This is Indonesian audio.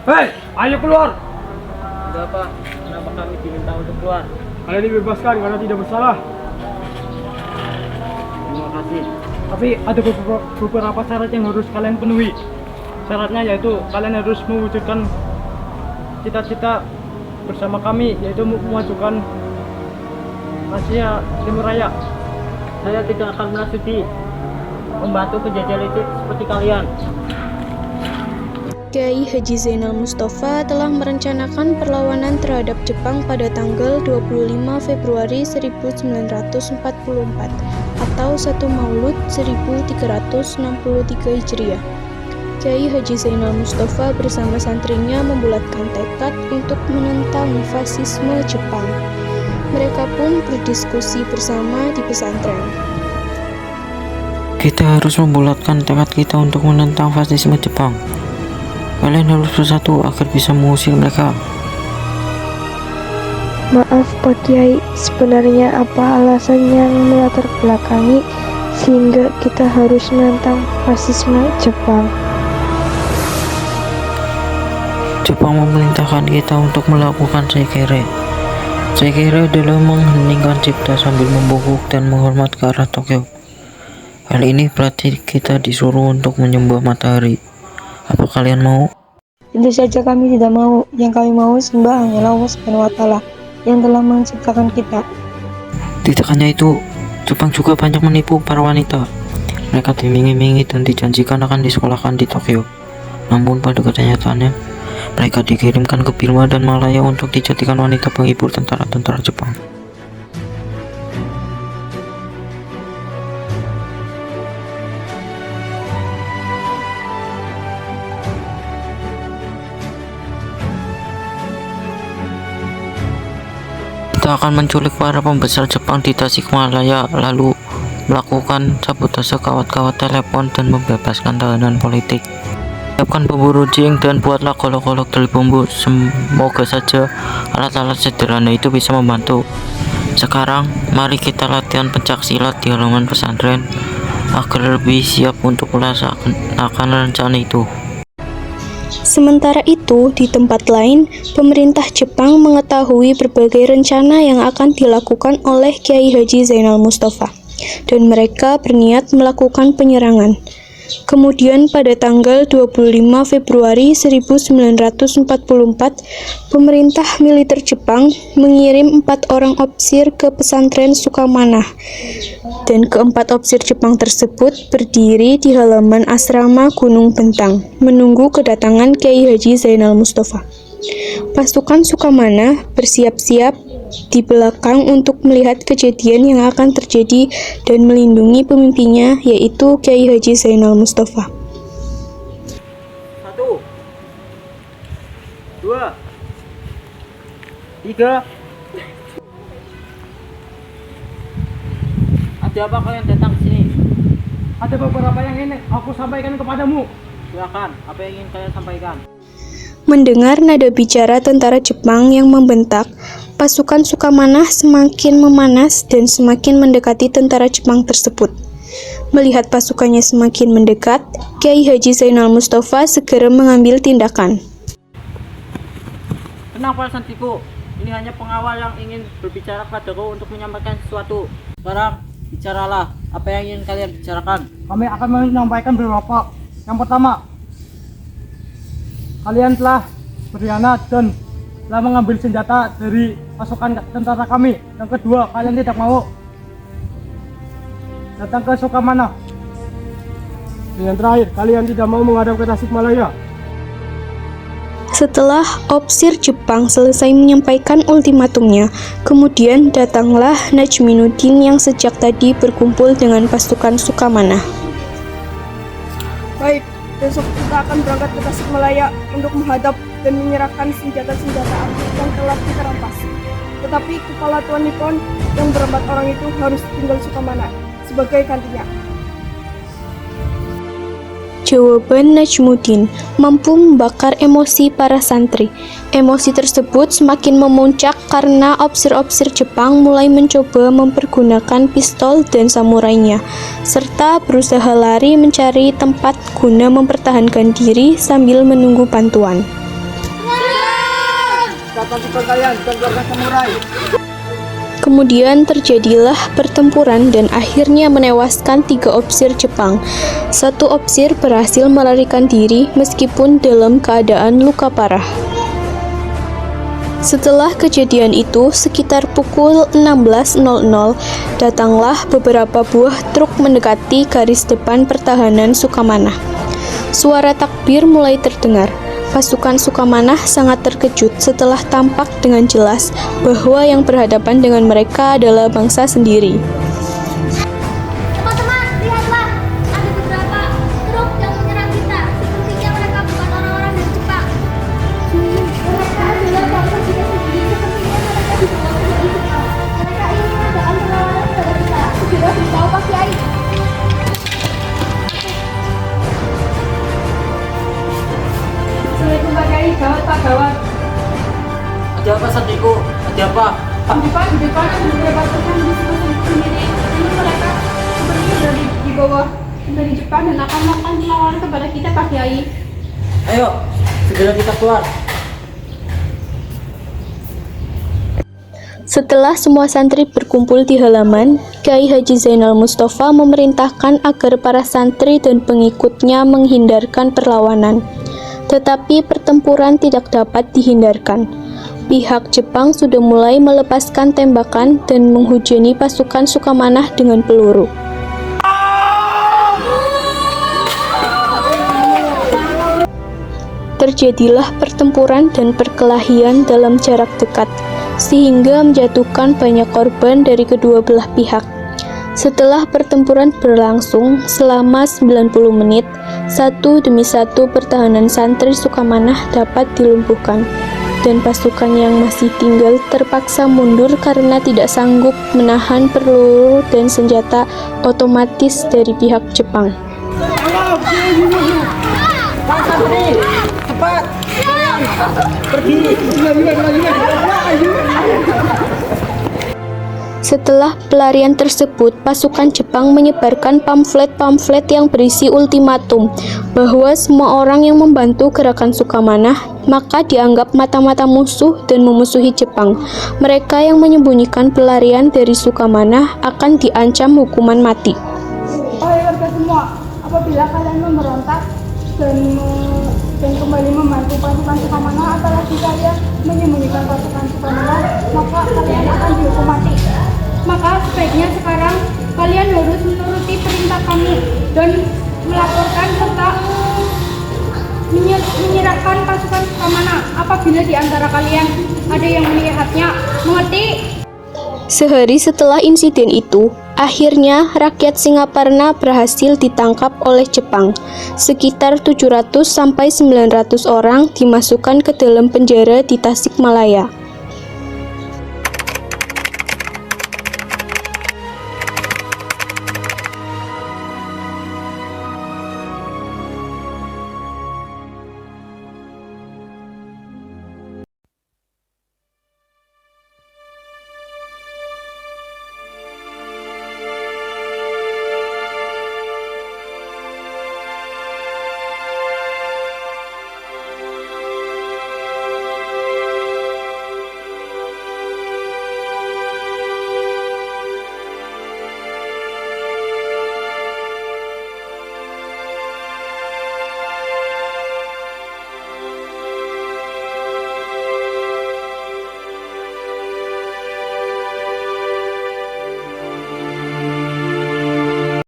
Hei, ayo keluar. Ada apa? Kenapa kami diminta untuk keluar? Kalian dibebaskan karena tidak bersalah. Terima kasih. Tapi ada beberapa syarat yang harus kalian penuhi. Syaratnya yaitu kalian harus mewujudkan cita-cita bersama kami, yaitu memajukan Asia Timur Raya. Saya tidak akan sudi membantu penjajah licik seperti kalian. Kiai Haji Zainal Mustafa telah merencanakan perlawanan terhadap Jepang pada tanggal 25 Februari 1944 atau 1 Maulud 1363 Hijriah. Kiai Haji Zainal Mustafa bersama santrinya membulatkan tekad untuk menentang fasisme Jepang. Mereka pun berdiskusi bersama di pesantren. Kita harus membulatkan tekad kita untuk menentang fasisme Jepang. Kalian harus bersatu agar bisa mengusir mereka. Maaf Pak Kiai, sebenarnya apa alasan yang melatar belakangi sehingga kita harus menentang fasisme Jepang? Jepang memerintahkan kita untuk melakukan Saikere. Saikere adalah mengheningkan cipta sambil membungkuk dan menghormat ke arah Tokyo. Hal ini berarti kita disuruh untuk menyembah matahari. Apa kalian mau? Tentu saja kami tidak mau. Yang kami mau sembah hanyalah Allah Subhanahu wa Ta'ala yang telah menciptakan kita. Tidak hanya itu, Jepang juga banyak menipu para wanita. Mereka diiming-imingi dan dijanjikan akan disekolahkan di Tokyo. Namun pada kenyataannya, mereka dikirimkan ke Burma dan Malaya untuk dijadikan wanita penghibur tentara-tentara Jepang. Kita akan menculik para pembesar Jepang di Tasikmalaya, lalu melakukan sabotase kawat-kawat telepon dan membebaskan tahanan politik. Siapkan pemburu jing dan buatlah golok-golok dari bumbu. Semoga saja alat-alat sederhana itu bisa membantu. Sekarang, mari kita latihan pencak silat di halaman pesantren agar lebih siap untuk melaksanakan rencana itu. Sementara itu, di tempat lain, pemerintah Jepang mengetahui berbagai rencana yang akan dilakukan oleh Kiai Haji Zainal Mustafa, dan mereka berniat melakukan penyerangan. Kemudian pada tanggal 25 Februari 1944, pemerintah militer Jepang mengirim 4 orang opsir ke pesantren Sukamanah, dan keempat opsir Jepang tersebut berdiri di halaman asrama Gunung Bentang, menunggu kedatangan Kiai Haji Zainal Mustafa. Pasukan Sukamanah bersiap-siap di belakang untuk melihat kejadian yang akan terjadi dan melindungi pemimpinnya, yaitu Kiai Haji Zainal Mustafa. 1, 2, 3. Ada apa kalian datang ke sini? Ada beberapa yang ingin aku sampaikan kepadamu. Silakan, apa yang ingin kalian sampaikan? Mendengar nada bicara tentara Jepang yang membentak, pasukan Sukamanah semakin memanas dan semakin mendekati tentara Jepang tersebut. Melihat pasukannya semakin mendekat, Kiai Haji Zainal Mustafa segera mengambil tindakan. Tenang para santriku, ini hanya pengawal yang ingin berbicara padaku untuk menyampaikan sesuatu. Sekarang, bicaralah, apa yang ingin kalian bicarakan? Kami akan menyampaikan beberapa. Yang pertama, kalian telah berkhianat dan telah mengambil senjata dari pasukan tentara kami. Yang kedua, kalian tidak mau datang ke Sukamanah. Dan yang terakhir, kalian tidak mau menghadap ke Tasikmalaya. Setelah opsir Jepang selesai menyampaikan ultimatumnya, kemudian datanglah Najminuddin yang sejak tadi berkumpul dengan pasukan Sukamanah. Baik, besok kita akan berangkat ke Tasikmalaya untuk menghadap dan menyerahkan senjata-senjata api yang telah kita rampas. Tetapi kepala Tuan Nippon yang berempat orang itu harus tinggal Sukamanah sebagai gantinya. Jawaban Najmuddin mampu membakar emosi para santri. Emosi tersebut semakin memuncak karena opsir-opsir Jepang mulai mencoba mempergunakan pistol dan samurainya, serta berusaha lari mencari tempat guna mempertahankan diri sambil menunggu bantuan. pasukan kalian, bukan keluarga samurai. Kemudian terjadilah pertempuran dan akhirnya menewaskan 3 opsir Jepang. 1 opsir berhasil melarikan diri meskipun dalam keadaan luka parah. Setelah kejadian itu, sekitar pukul 16.00, datanglah beberapa buah truk mendekati garis depan pertahanan Sukamanah. Suara takbir mulai terdengar. Pasukan Sukamanah sangat terkejut setelah tampak dengan jelas bahwa yang berhadapan dengan mereka adalah bangsa sendiri. Teman-teman, lihatlah, ada beberapa truk yang menyerang kita. Sepertinya mereka bukan orang-orang dari Jepang. Mereka adalah bangsa kita sendiri. Sepertinya mereka dibawa dari Jepang. Mereka ingin mengadakan perlawanan kepada kita. Segera beritahu Pak Kiai. Assalamualaikum Pak Kiai, gawat Pak, gawat. Ada apa santriku? Ada apa? Di depan ada beberapa truk yang disebut sendiri. Ini mereka sepertinya dari bawah dari Jepang dan akan melakukan perlawanan kepada kita Pak Kiai. Ayo, segera kita keluar. Setelah semua santri berkumpul di halaman, Kiai Haji Zainal Mustafa memerintahkan agar para santri dan pengikutnya menghindarkan perlawanan. Tetapi pertempuran tidak dapat dihindarkan. Pihak Jepang sudah mulai melepaskan tembakan dan menghujani pasukan Sukamanah dengan peluru. Terjadilah pertempuran dan perkelahian dalam jarak dekat, sehingga menjatuhkan banyak korban dari kedua belah pihak. Setelah pertempuran berlangsung selama 90 menit, satu demi satu pertahanan santri Sukamanah dapat dilumpuhkan, dan pasukan yang masih tinggal terpaksa mundur karena tidak sanggup menahan peluru dan senjata otomatis dari pihak Jepang. Pak santri, cepat. Pergi. Setelah pelarian tersebut, pasukan Jepang menyebarkan pamflet-pamflet yang berisi ultimatum bahwa semua orang yang membantu gerakan Sukamanah maka dianggap mata-mata musuh dan memusuhi Jepang. Mereka yang menyembunyikan pelarian dari Sukamanah akan diancam hukuman mati. Wahai warga semua, apabila kalian memberontak dan kembali membantu pasukan Sukamanah, apalagi kalian menyembunyikan pasukan Sukamanah, maka kalian akan dihukum mati. Maka sebaiknya sekarang kalian harus menuruti perintah kami dan melaporkan serta menyerahkan pasukan Sukamanah apabila di antara kalian ada yang melihatnya. Mengerti? Sehari setelah insiden itu, akhirnya rakyat Singaparna berhasil ditangkap oleh Jepang. Sekitar 700 sampai 900 orang dimasukkan ke dalam penjara di Tasikmalaya.